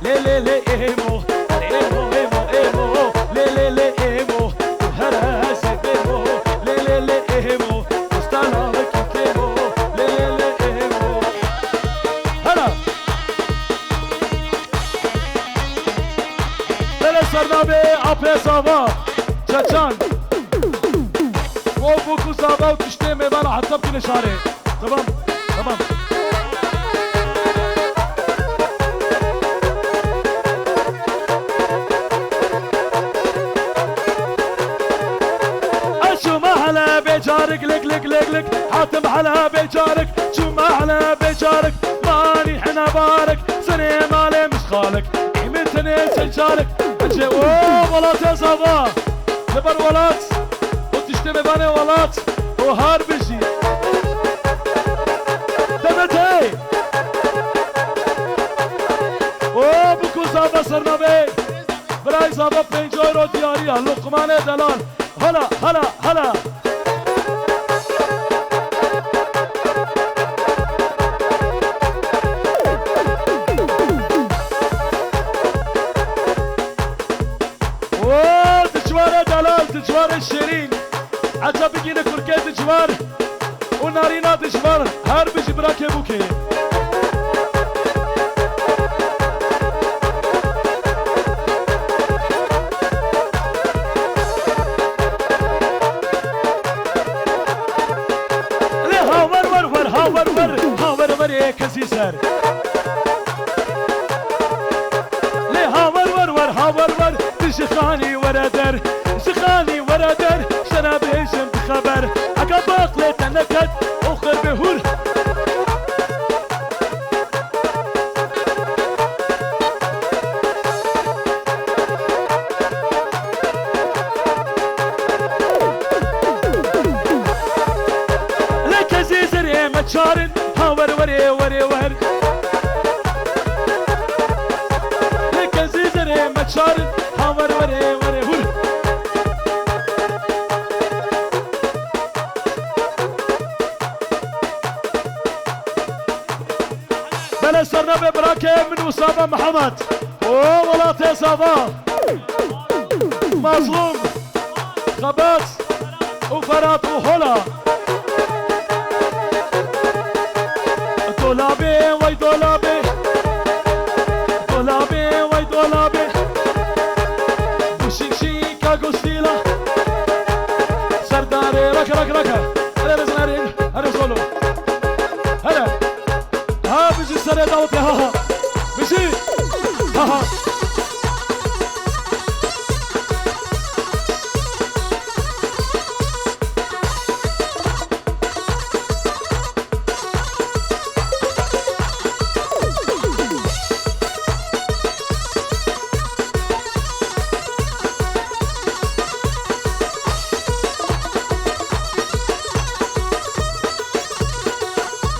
لي لي لي ايمو ايمو ايمو ايمو لي لي لي ايمو هراس ايمو لي لي لي ايمو استانا بكيمو لي لي لي ايمو هلا دل سرنامه اپه ساوا چچان و بوکو ساوا و تشته میبالا حتی بکنه شاره تمام تمام بجارك لك لك لك لك حاتم على بجارك شو ما على بجارك ماني حنا بارك سنة مالي مش خالك قيمتني سجارك اجي اوه ولات يا صبا لبر ولات وتشتمي باني ولات وهار بجي دمتي اوه بكو صبا صرنا بي براي صبا 5 يورو دياري اللقمان دلال هلا هلا هلا دجوار الشيرين عجب بقينا كركات دجوار ونارينا دجوار هار بجي براكي بوكي ليه هاور ور ور هاور ور هاور ور يا كزيزر ليه هاور ور ور هاور ور تجي خاني وردر سخاني وردر شرابي جنب خبر عقب باقلت نكد اخر بهور لك زيزر يا متشارن هاور وري وري ور لك زيزر يا متشارن هاور وري وري هور بلا صرنا ببراكه من وصابة محمد اوه ولات يا صابا مظلوم خباز وفرات وهلا دولابي وي دولابي دولابي وي دولابي وشيشي كاغوستيلا سرداري ركا ركا ركا هلا رزناري هلا سولو هلا ها بيجي السنة داوت يا ها بيجي ها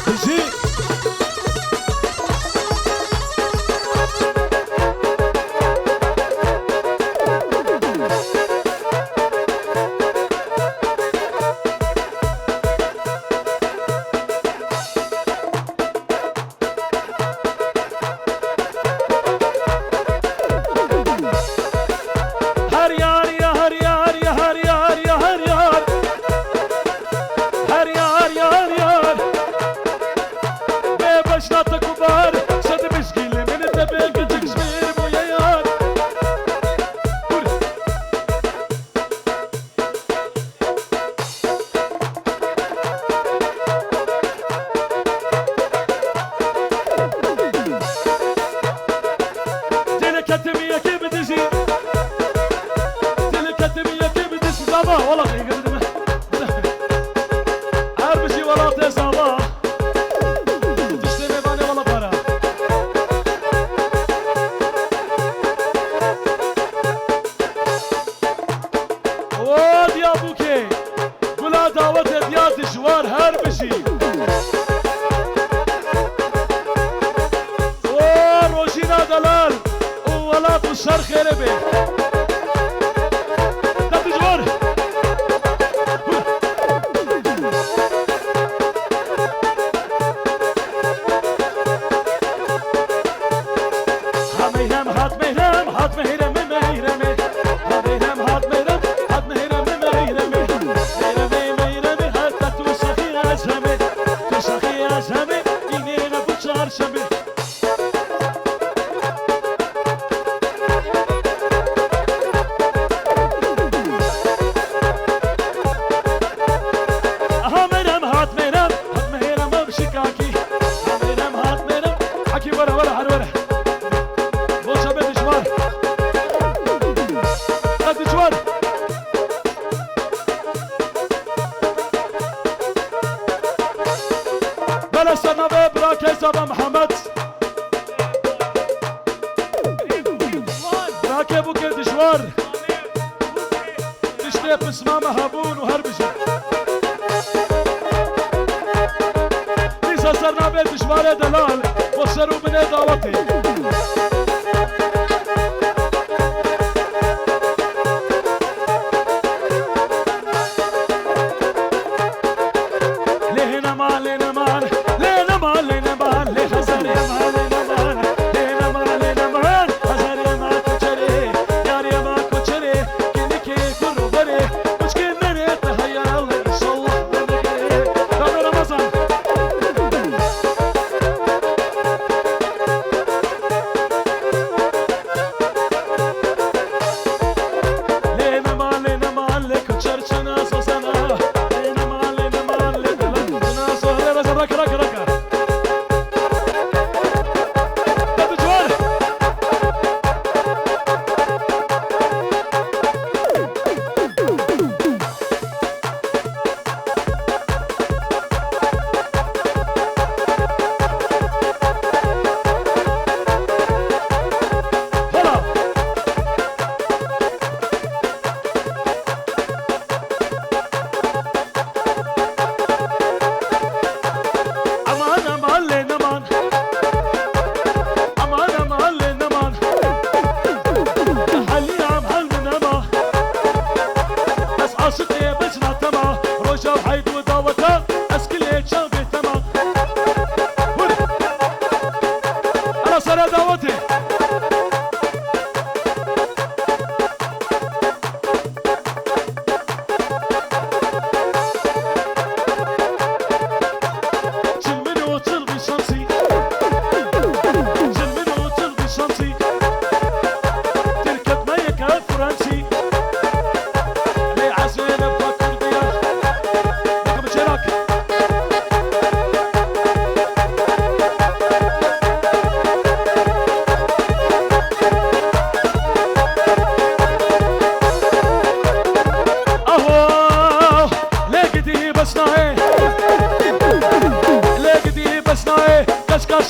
بيجي الشر خربي ده تجور همي كيس ابا محمد راكب وكي دشوار تشتيب اسمامه هابون وهربجة ليسا صرنا بيت دشوار دلال وصروا بني دعوتي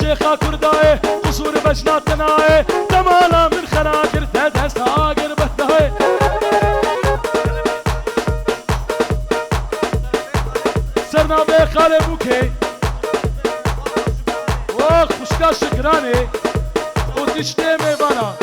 شيخة كرداي قصور بجنا تناي تمالا من خناجر تدهس هاجر بهداي سرنا بخالي بوكي واخ خشكا شكراني وتشتي ميبانا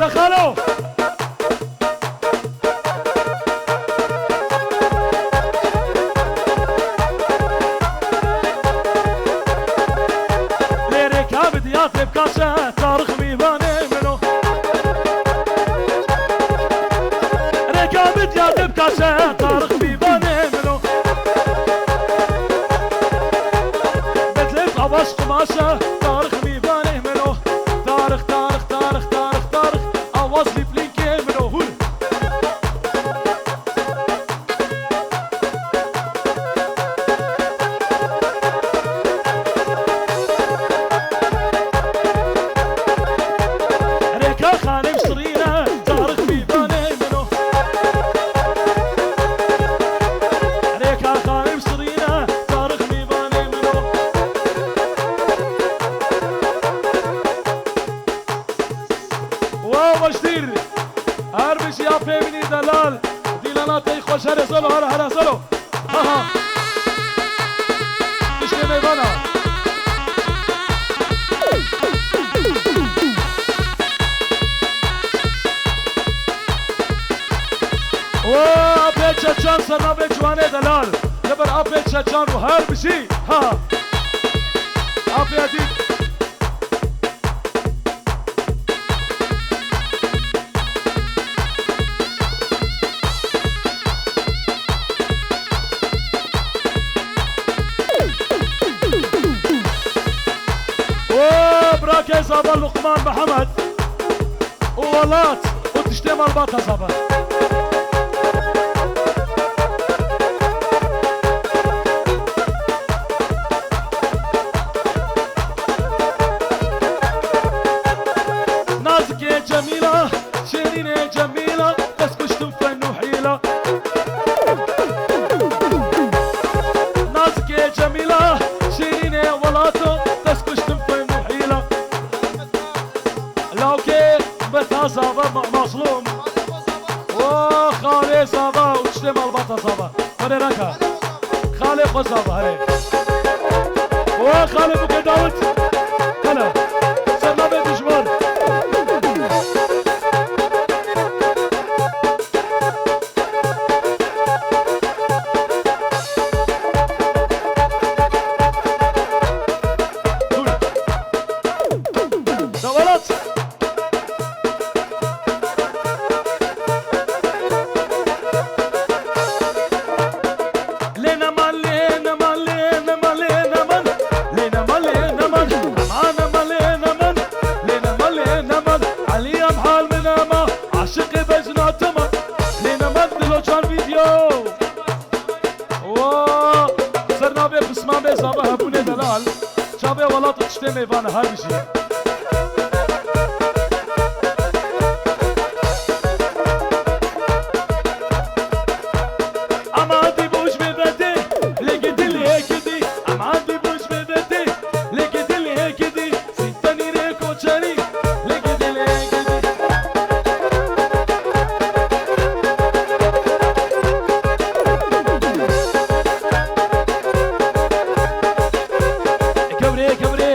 دخلوا ليريكا بدياتي بكاسة تاريخ ميباني منو ريكا بدياتي بكاسة تاريخ ميباني منو بتلف عباس قماشة تاريخ ميباني منو تاريخ تاريخ تاريخ تاريخ تاريخ عواز لي بلينكي منو هول ريكا خاني مشترينا تاريخ ميباني منو ريكا خاني مشترينا تاريخ ميباني منو واو مشتير هربش يا فيمني دلال ديلانا تي خوش هرسلو هرسلو ها تشتي ميبانا وابيت شجان سرنا بيت جواني دلال جبر ابيت شجان وهربشي ها ابيت اوكي صابا لقمان محمد وولات وتشتم الباطة صابا نازك يا جميلة شيرين يا جميلة بس كشتم فن وحيلة نازك يا جميلة شيرين يا ولاتو بس كشتم فن وحيلة لوكي بتها صابا مظلوم وخالي صابا وتشتم البطة صابا هني ركا خالي خو صابا هني وخالي بوكي داود هلا سنة بيت جمال ميفانا هاي بشي اما عندي بوش ببدي لقيت لي هيك دي اما عندي بوش ببدي لقيت لي هيك دي سنتني ريكو تشاري لقيت لي هيك دي كبري كبري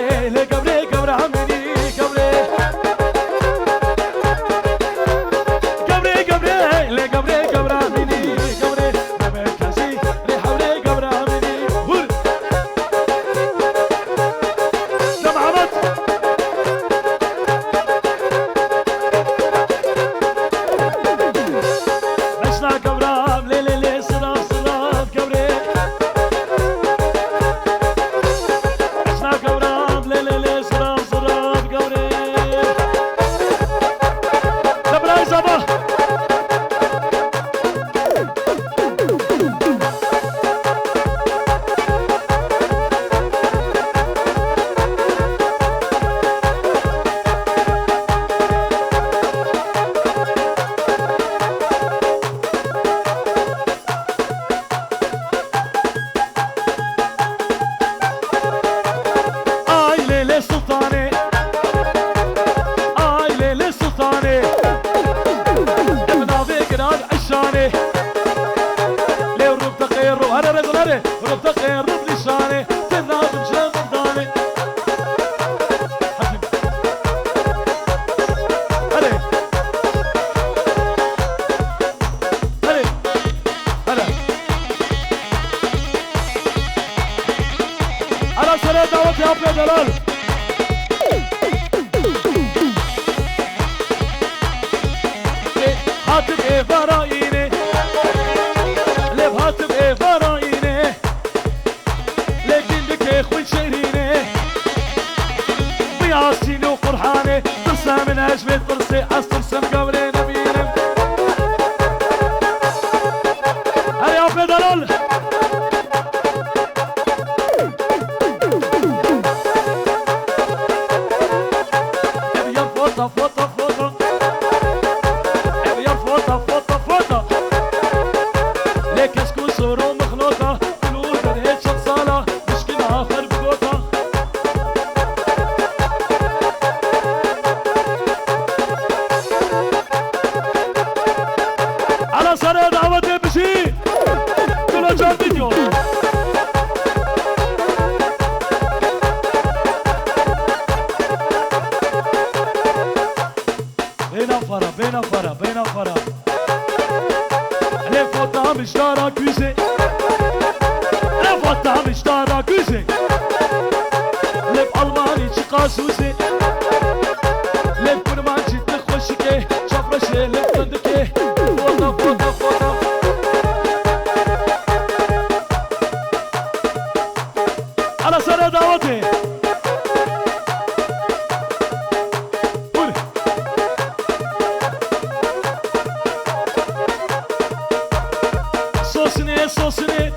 سوسني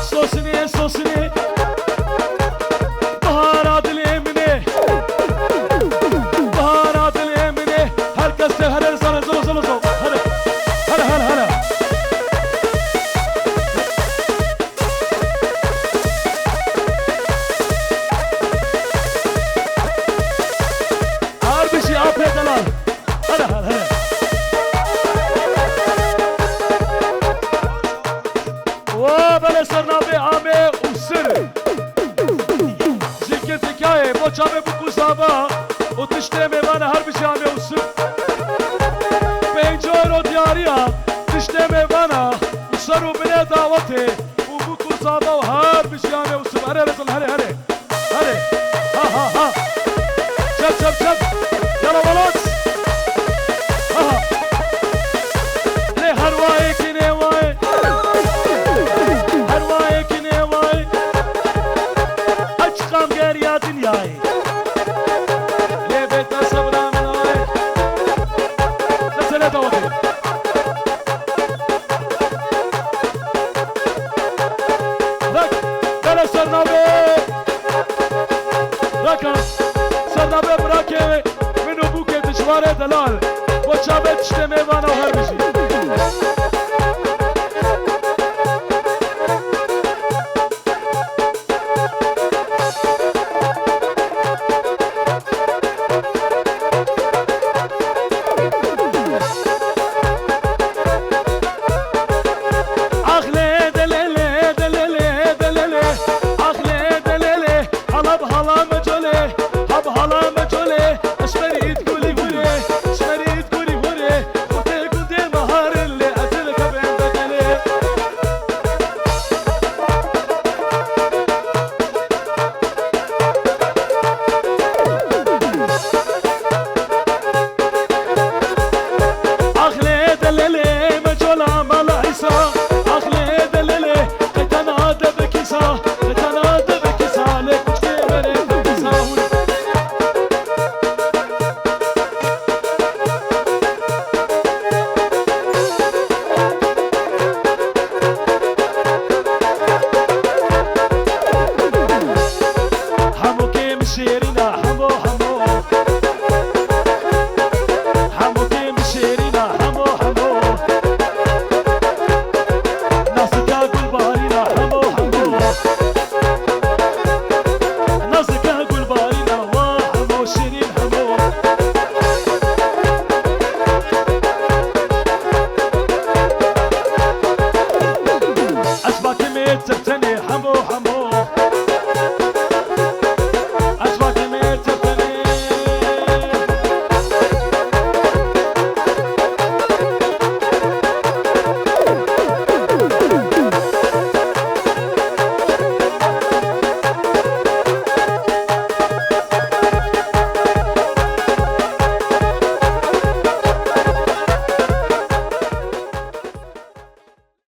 سوسني سوسني بهارات اليمني بهارات اليمني هالكاس هلا زل زل زل زل هلا هلا هلا هلا هاربشي ابي دلال هلا هلا هلا وبلا صرنا بعامي وسر زكت حكاية بوشامي بكو زابا وتشتمي وانا هربشي عامي وسر بينجورو دياريا تشتمي وانا وصروا بلا دعوتي وبكو زابا وهربشي عامي وسر هري رزل هري هري هري ها ها ها شب شب شب يلا ولوس ها ها ليه هرواي كيني واي هرواي كيني واي اشقام غير يا دنياي ليه بيتا صبرا من واي نزل دوتي لك بلا صرنا بيه لكن صرنا بيه براكي منو بوكي تشواري دلال وشابه تشتمي وانا وهربشي